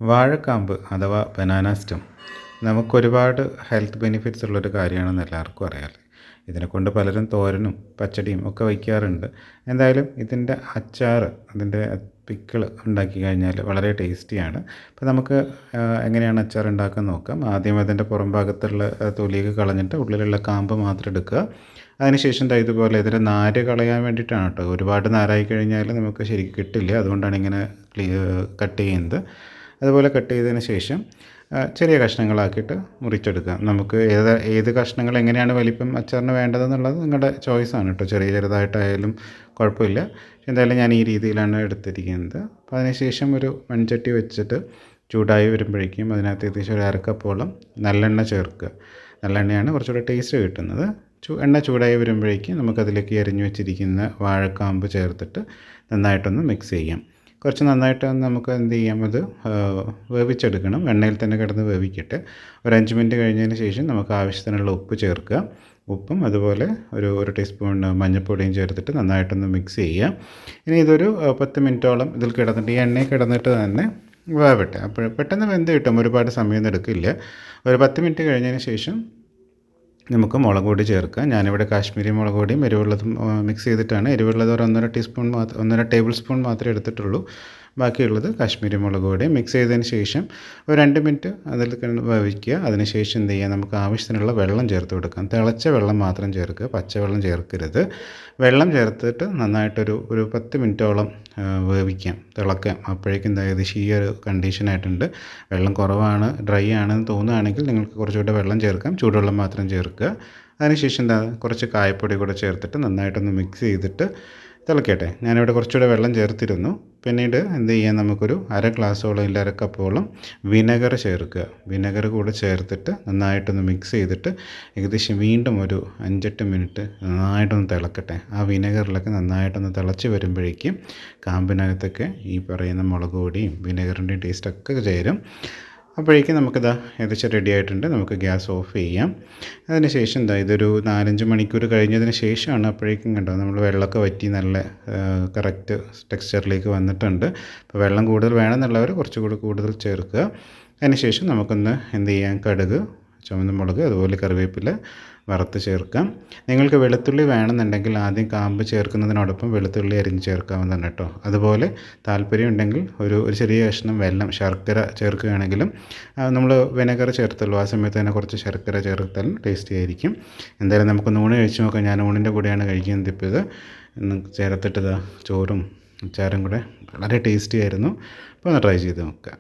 വാഴക്കാമ്പ് അഥവാ banana stem നമുക്കൊരുപാട് health benefits ഉള്ളൊരു കാര്യമാണെന്ന് എല്ലാവർക്കും അറിയാമല്ലോ. ഇതിനെക്കൊണ്ട് പലരും തോരനും പച്ചടിയും ഒക്കെ വയ്ക്കാറുണ്ട്. എന്തായാലും ഇതിൻ്റെ അച്ചാർ, അതിൻ്റെ പിക്കിൾ ഉണ്ടാക്കി കഴിഞ്ഞാൽ വളരെ ടേസ്റ്റിയാണ്. അപ്പോൾ നമുക്ക് എങ്ങനെയാണ് അച്ചാർ ഉണ്ടാക്കാൻ നോക്കാം. ആദ്യം അതിൻ്റെ പുറം ഭാഗത്തുള്ള തൊലിയൊക്കെ കളഞ്ഞിട്ട് ഉള്ളിലുള്ള കാമ്പ് മാത്രം എടുക്കുക. അതിനുശേഷം ഇതുപോലെ ഇതിൻ്റെ നാര് കളയാൻ വേണ്ടിയിട്ടാണ് കേട്ടോ. ഒരുപാട് നാരായി കഴിഞ്ഞാൽ നമുക്ക് ശരിക്കും കിട്ടില്ല. അതുകൊണ്ടാണ് ഇങ്ങനെ കട്ട് ചെയ്യുന്നത്. അതുപോലെ കട്ട് ചെയ്തതിന് ശേഷം ചെറിയ കഷ്ണങ്ങളാക്കിയിട്ട് മുറിച്ചെടുക്കുക. നമുക്ക് ഏത് കഷ്ണങ്ങൾ എങ്ങനെയാണ് വലിപ്പം അച്ചാറിന് വേണ്ടതെന്നുള്ളത് നിങ്ങളുടെ ചോയ്സാണ് കേട്ടോ. ചെറുതായിട്ടായാലും കുഴപ്പമില്ല. എന്തായാലും ഞാൻ ഈ രീതിയിലാണ് എടുത്തിരിക്കുന്നത്. അപ്പോൾ അതിനുശേഷം ഒരു മൺചട്ടി വെച്ചിട്ട് ചൂടായി വരുമ്പോഴേക്കും അതിനകത്ത് ഏകദേശം ഒരു അരക്കപ്പോളം നല്ലെണ്ണ ചേർക്കുക. നല്ലെണ്ണയാണ് കുറച്ചുകൂടെ ടേസ്റ്റ് കിട്ടുന്നത്. എണ്ണ ചൂടായി വരുമ്പോഴേക്കും നമുക്കതിലേക്ക് അരിഞ്ഞു വെച്ചിരിക്കുന്ന വാഴക്കാമ്പ് ചേർത്തിട്ട് നന്നായിട്ടൊന്ന് മിക്സ് ചെയ്യാം. കുറച്ച് നന്നായിട്ട് നമുക്ക് എന്ത് ചെയ്യാം, അത് വേവിച്ചെടുക്കണം. എണ്ണയിൽ തന്നെ കിടന്ന് വേവിക്കട്ടെ. ഒരു 5 മിനിറ്റ് കഴിഞ്ഞതിന് ശേഷം നമുക്ക് ആവശ്യത്തിനുള്ള ഉപ്പ് ചേർക്കുക. ഉപ്പും അതുപോലെ ഒരു ടീസ്പൂൺ മഞ്ഞൾപ്പൊടിയും ചേർത്തിട്ട് നന്നായിട്ടൊന്ന് മിക്സ് ചെയ്യുക. ഇനി ഇതൊരു 10 മിനിറ്റോളം ഇതിൽ കിടന്നിട്ട്, ഈ എണ്ണയിൽ കിടന്നിട്ട് തന്നെ വേവട്ടെ. അപ്പോൾ പെട്ടെന്ന് വെന്ത് കിട്ടും, ഒരുപാട് സമയമൊന്നും എടുക്കില്ല. ഒരു 10 മിനിറ്റ് കഴിഞ്ഞതിന് ശേഷം നമുക്ക് മുളക് പൊടി ചേർക്കാം. ഞാനിവിടെ കാശ്മീരി മുളക് പൊടിയും എരിവുള്ളതും മിക്സ് ചെയ്തിട്ടാണ്. എരിവുള്ളത് ഒരു 1.5 ടേബിൾ സ്പൂൺ മാത്രമേ എടുത്തിട്ടുള്ളൂ. ബാക്കിയുള്ളത് കാശ്മീരി മുളക് പൊടി മിക്സ് ചെയ്തതിന് ശേഷം ഒരു 2 മിനിറ്റ് അതിൽ വേവിക്കുക. അതിനുശേഷം എന്ത് ചെയ്യുക, നമുക്ക് ആവശ്യത്തിനുള്ള വെള്ളം ചേർത്ത് കൊടുക്കാം. തിളച്ച വെള്ളം മാത്രം ചേർക്കുക, പച്ചവെള്ളം ചേർക്കരുത്. വെള്ളം ചേർത്തിട്ട് നന്നായിട്ടൊരു 10 മിനിറ്റോളം വേവിക്കാം, തിളക്കാം. അപ്പോഴേക്കും ഏകദേശം ഈ ഒരു കണ്ടീഷനായിട്ടുണ്ട്. വെള്ളം കുറവാണ്, ഡ്രൈ ആണെന്ന് തോന്നുകയാണെങ്കിൽ നിങ്ങൾക്ക് കുറച്ചുകൂടെ വെള്ളം ചേർക്കാം. ചൂടുവെള്ളം മാത്രം ചേർക്കുക. അതിനുശേഷം കുറച്ച് കായപ്പൊടി കൂടെ ചേർത്തിട്ട് നന്നായിട്ടൊന്ന് മിക്സ് ചെയ്തിട്ട് തിളക്കട്ടെ. ഞാനിവിടെ കുറച്ചുകൂടെ വെള്ളം ചേർത്തിരുന്നു. പിന്നീട് എന്ത് ചെയ്യാം, നമുക്കൊരു ഗ്ലാസ്സോളം ഇല്ല കപ്പോളം വിനെഗർ ചേർക്കുക. വിനെഗർ കൂടെ ചേർത്തിട്ട് നന്നായിട്ടൊന്ന് മിക്സ് ചെയ്തിട്ട് ഏകദേശം വീണ്ടും ഒരു 5-8 മിനിറ്റ് നന്നായിട്ടൊന്ന് തിളക്കട്ടെ. ആ വിനെഗറിലൊക്കെ നന്നായിട്ടൊന്ന് തിളച്ച് വരുമ്പോഴേക്കും കാമ്പിനകത്തൊക്കെ ഈ പറയുന്ന മുളക് പൊടിയും വിനെഗറിൻ്റെയും ടേസ്റ്റൊക്കെ ചേരും. അപ്പോഴേക്കും നമുക്കിതാ ഏകദേശം റെഡി ആയിട്ടുണ്ട്. നമുക്ക് ഗ്യാസ് ഓഫ് ചെയ്യാം. അതിന് ശേഷം ഇതൊരു 4-5 മണിക്കൂർ കഴിഞ്ഞതിന് ശേഷമാണ്. അപ്പോഴേക്കും കണ്ടോ, നമ്മൾ വെള്ളമൊക്കെ വറ്റി നല്ല കറക്റ്റ് ടെക്സ്ചറിലേക്ക് വന്നിട്ടുണ്ട്. അപ്പോൾ വെള്ളം കൂടുതൽ വേണമെന്നുള്ളവർ കുറച്ചുകൂടി കൂടുതൽ ചേർക്കുക. അതിന് ശേഷം നമുക്കൊന്ന് എന്ത് ചെയ്യാം, കടുക്, ചുവന്ന മുളക്, അതുപോലെ കറിവേപ്പില വറുത്ത് ചേർക്കാം. നിങ്ങൾക്ക് വെളുത്തുള്ളി വേണമെന്നുണ്ടെങ്കിൽ ആദ്യം കാമ്പ് ചേർക്കുന്നതിനോടൊപ്പം വെളുത്തുള്ളി അരിഞ്ഞ് ചേർക്കാവുന്നതാണ് കേട്ടോ. അതുപോലെ താല്പര്യം ഉണ്ടെങ്കിൽ ഒരു ചെറിയ കഷ്ണം ശർക്കര ചേർക്കുകയാണെങ്കിലും, നമ്മൾ വിനെഗർ ചേർത്തല്ലോ, ആ സമയത്ത് തന്നെ കുറച്ച് ശർക്കര ചേർത്താലും ടേസ്റ്റി ആയിരിക്കും. എന്തായാലും നമുക്ക് ഊണ് കഴിച്ച് നോക്കാം. ഞാൻ ഊണിൻ്റെ കൂടെയാണ് കഴിക്കുന്നത്. ഇപ്പോൾ ഇത് ചേർത്തിട്ട് ചോറും അച്ചാറും കൂടെ വളരെ ടേസ്റ്റി ആയിരുന്നു. അപ്പോൾ ഒന്ന് ട്രൈ ചെയ്ത് നോക്കുക.